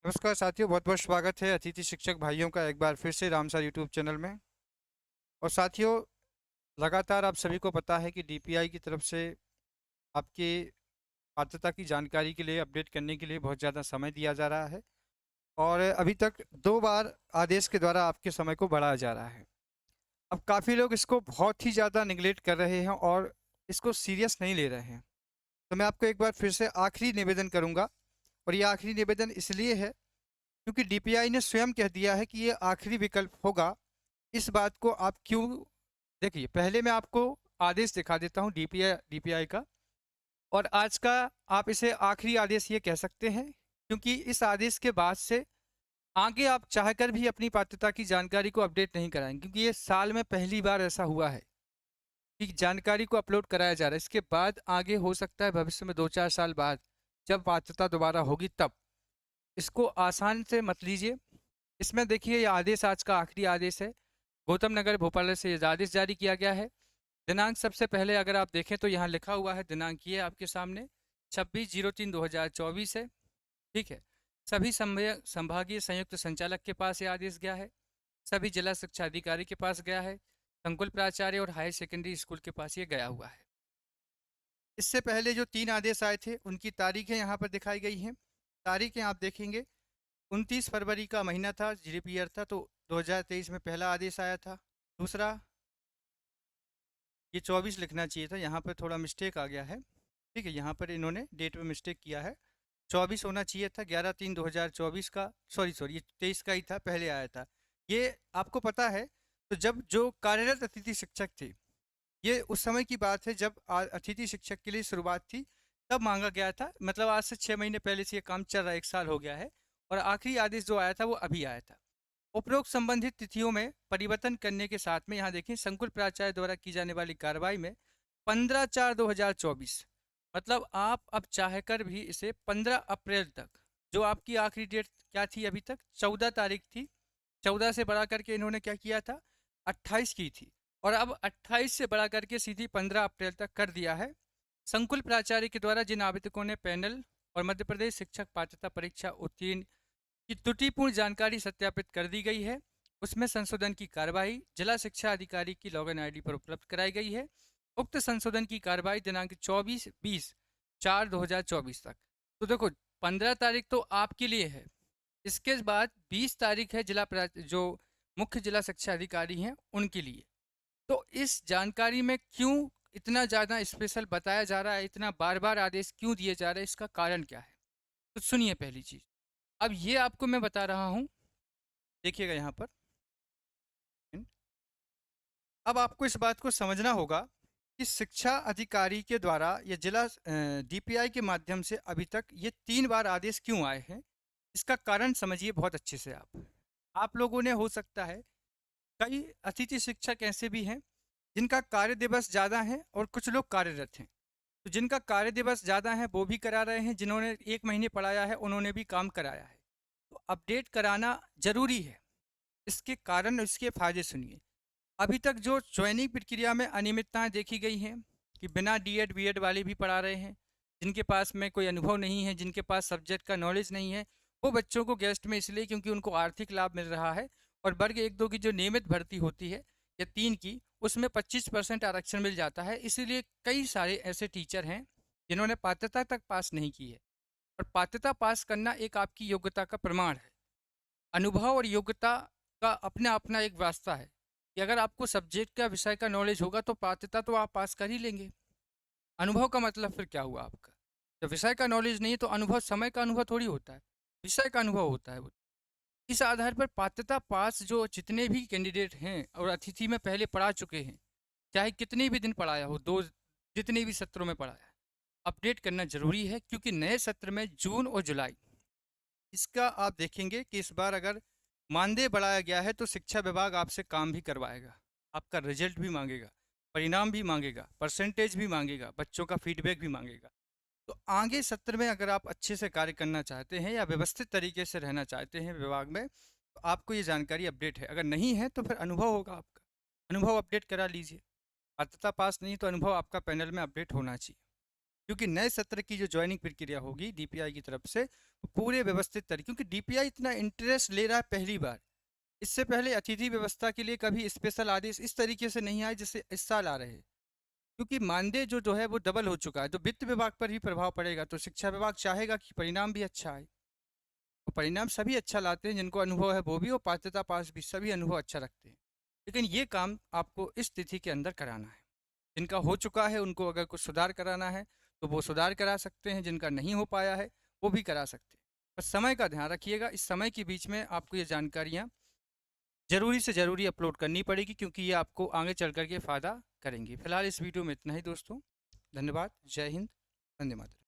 नमस्कार साथियों, बहुत बहुत स्वागत है अतिथि शिक्षक भाइयों का एक बार फिर से रामसर यूट्यूब चैनल में। और साथियों, लगातार आप सभी को पता है कि डीपीआई की तरफ से आपके पात्रता की जानकारी के लिए अपडेट करने के लिए बहुत ज़्यादा समय दिया जा रहा है। और अभी तक 2 बार आदेश के द्वारा आपके समय को बढ़ाया जा रहा है। अब काफ़ी लोग इसको बहुत ही ज़्यादा निगलेक्ट कर रहे हैं और इसको सीरियस नहीं ले रहे हैं। तो मैं आपको एक बार फिर से आखिरी निवेदन करूँगा। और ये आखिरी निवेदन इसलिए है क्योंकि डीपीआई ने स्वयं कह दिया है कि ये आखिरी विकल्प होगा। इस बात को आप क्यों, देखिए पहले मैं आपको आदेश दिखा देता हूँ डीपीआई डीपीआई का। और आज का आप इसे आखिरी आदेश ये कह सकते हैं, क्योंकि इस आदेश के बाद से आगे आप चाहकर भी अपनी पात्रता की जानकारी को अपडेट नहीं कराएंगे, क्योंकि ये साल में पहली बार ऐसा हुआ है कि जानकारी को अपलोड कराया जा रहा है। इसके बाद आगे हो सकता है भविष्य में 2-4 साल बाद जब पात्रता दोबारा होगी तब। इसको आसान से मत लीजिए। इसमें देखिए, ये आदेश आज का आखिरी आदेश है। गौतम नगर भोपाल से ये आदेश जारी किया गया है। दिनांक सबसे पहले अगर आप देखें तो यहाँ लिखा हुआ है, दिनांक ये आपके सामने 26/03/2024 है। ठीक है। सभी संभागीय संयुक्त संचालक के पास ये आदेश गया है। सभी जिला शिक्षा अधिकारी के पास गया है। संकुल प्राचार्य और हायर सेकेंडरी स्कूल के पास ये गया हुआ है। इससे पहले जो 3 आदेश आए थे उनकी तारीखें यहाँ पर दिखाई गई हैं। तारीखें आप देखेंगे, 29 फरवरी का महीना था, जीडीपी ईयर था, तो 2023 में पहला आदेश आया था। दूसरा, ये 24 लिखना चाहिए था, यहाँ पर थोड़ा मिस्टेक आ गया है। ठीक है, यहाँ पर इन्होंने डेट में मिस्टेक किया है। 24 होना चाहिए था, 11/3/2024 का। सॉरी सॉरी, ये 23 का ही था, पहले आया था। ये आपको पता है, तो जब जो कार्यरत अतिथि शिक्षक थे, ये उस समय की बात है जब अतिथि शिक्षक के लिए शुरुआत थी, तब मांगा गया था। मतलब आज से 6 महीने पहले से ये काम चल रहा है, 1 साल हो गया है। और आखिरी आदेश जो आया था वो अभी आया था। उपरोक्त संबंधित तिथियों में परिवर्तन करने के साथ में यहाँ देखें, संकुल प्राचार्य द्वारा की जाने वाली कार्रवाई में 15/4/2024, मतलब आप अब चाहकर भी इसे 15 अप्रैल तक, जो आपकी आखिरी डेट क्या थी अभी तक, 14 तारीख थी, 14 से बढ़ा करके इन्होंने क्या किया था, 28 की थी। और अब 28 से बढ़ा करके सीधी 15 अप्रैल तक कर दिया है। संकुल प्राचार्य के द्वारा जिन आवेदकों ने पैनल और मध्य प्रदेश शिक्षक पात्रता परीक्षा उत्तीर्ण की त्रुटिपूर्ण जानकारी सत्यापित कर दी गई है, उसमें संशोधन की कार्रवाई जिला शिक्षा अधिकारी की लॉगिन आईडी पर उपलब्ध कराई गई है। उक्त संशोधन की कार्रवाई दिनांक 24/20/4/2024 तक। तो देखो, 15 तारीख तो आपके लिए है। इसके बाद 20 तारीख है जो मुख्य जिला शिक्षा अधिकारी हैं उनके लिए। तो इस जानकारी में क्यों इतना ज़्यादा स्पेशल बताया जा रहा है, इतना बार बार आदेश क्यों दिए जा रहे हैं, इसका कारण क्या है? तो सुनिए पहली चीज़। अब ये आपको मैं बता रहा हूँ, देखिएगा यहाँ पर। अब आपको इस बात को समझना होगा कि शिक्षा अधिकारी के द्वारा या जिला डीपीआई के माध्यम से अभी तक ये 3 बार आदेश क्यों आए हैं, इसका कारण समझिए बहुत अच्छे से। आप लोगों ने, हो सकता है कई अतिथि शिक्षक ऐसे भी हैं जिनका कार्य दिवस ज़्यादा है और कुछ लोग कार्यरत हैं। तो जिनका कार्य दिवस ज़्यादा है वो भी करा रहे हैं, जिन्होंने 1 महीने पढ़ाया है उन्होंने भी काम कराया है। तो अपडेट कराना जरूरी है। इसके कारण और इसके फायदे सुनिए। अभी तक जो चयनिंग प्रक्रिया में अनियमितताएं देखी गई हैं कि बिना डीएड बीएड वाले भी पढ़ा रहे हैं, जिनके पास में कोई अनुभव नहीं है, जिनके पास सब्जेक्ट का नॉलेज नहीं है, वो बच्चों को गेस्ट में इसलिए क्योंकि उनको आर्थिक लाभ मिल रहा है। और वर्ग 1-2 की जो नियमित भर्ती होती है या 3 की, उसमें 25% आरक्षण मिल जाता है। इसीलिए कई सारे ऐसे टीचर हैं जिन्होंने पात्रता तक पास नहीं की है। और पात्रता पास करना एक आपकी योग्यता का प्रमाण है। अनुभव और योग्यता का अपना अपना एक वास्ता है कि अगर आपको सब्जेक्ट का, विषय का नॉलेज होगा तो पात्रता तो आप पास कर ही लेंगे। अनुभव का मतलब फिर क्या हुआ आपका? जब विषय का नॉलेज नहीं है तो अनुभव समय का अनुभव थोड़ी होता है, विषय का अनुभव होता है वो। इस आधार पर पात्रता पास जो जितने भी कैंडिडेट हैं और अतिथि में पहले पढ़ा चुके हैं, चाहे कितने भी दिन पढ़ाया हो, दो जितने भी सत्रों में पढ़ाया है, अपडेट करना जरूरी है। क्योंकि नए सत्र में जून और जुलाई, इसका आप देखेंगे कि इस बार अगर मानदेय बढ़ाया गया है तो शिक्षा विभाग आपसे काम भी करवाएगा, आपका रिजल्ट भी मांगेगा, परिणाम भी मांगेगा, परसेंटेज भी मांगेगा, बच्चों का फीडबैक भी मांगेगा। तो आगे सत्र में अगर आप अच्छे से कार्य करना चाहते हैं या व्यवस्थित तरीके से रहना चाहते हैं विभाग में, तो आपको ये जानकारी अपडेट है। अगर नहीं है तो फिर अनुभव होगा आपका, अनुभव अपडेट करा लीजिए। पात्रता पास नहीं तो अनुभव आपका पैनल में अपडेट होना चाहिए। क्योंकि नए सत्र की जो ज्वाइनिंग प्रक्रिया होगी डीपीआई की तरफ से, वो पूरे व्यवस्थित तरीके, क्योंकि डीपीआई इतना इंटरेस्ट ले रहा है पहली बार। इससे पहले अतिथि व्यवस्था के लिए कभी स्पेशल आदेश इस तरीके से नहीं आए जैसे इस साल आ रहे हैं। क्योंकि मानदेय जो है वो डबल हो चुका है, तो वित्त विभाग पर भी प्रभाव पड़ेगा, तो शिक्षा विभाग चाहेगा कि परिणाम भी अच्छा आए। और परिणाम सभी अच्छा लाते हैं जिनको अनुभव है वो भी, और पात्रता पास भी, सभी अनुभव अच्छा रखते हैं। लेकिन ये काम आपको इस तिथि के अंदर कराना है। जिनका हो चुका है उनको अगर कुछ सुधार कराना है तो वो सुधार करा सकते हैं, जिनका नहीं हो पाया है वो भी करा सकते हैं। बस समय का ध्यान रखिएगा, इस समय के बीच में आपको ये जानकारियाँ ज़रूरी से ज़रूरी अपलोड करनी पड़ेगी, क्योंकि ये आपको आगे चल कर के फ़ायदा करेंगी। फिलहाल इस वीडियो में इतना ही दोस्तों। धन्यवाद। जय हिंद। वंदे मातरम।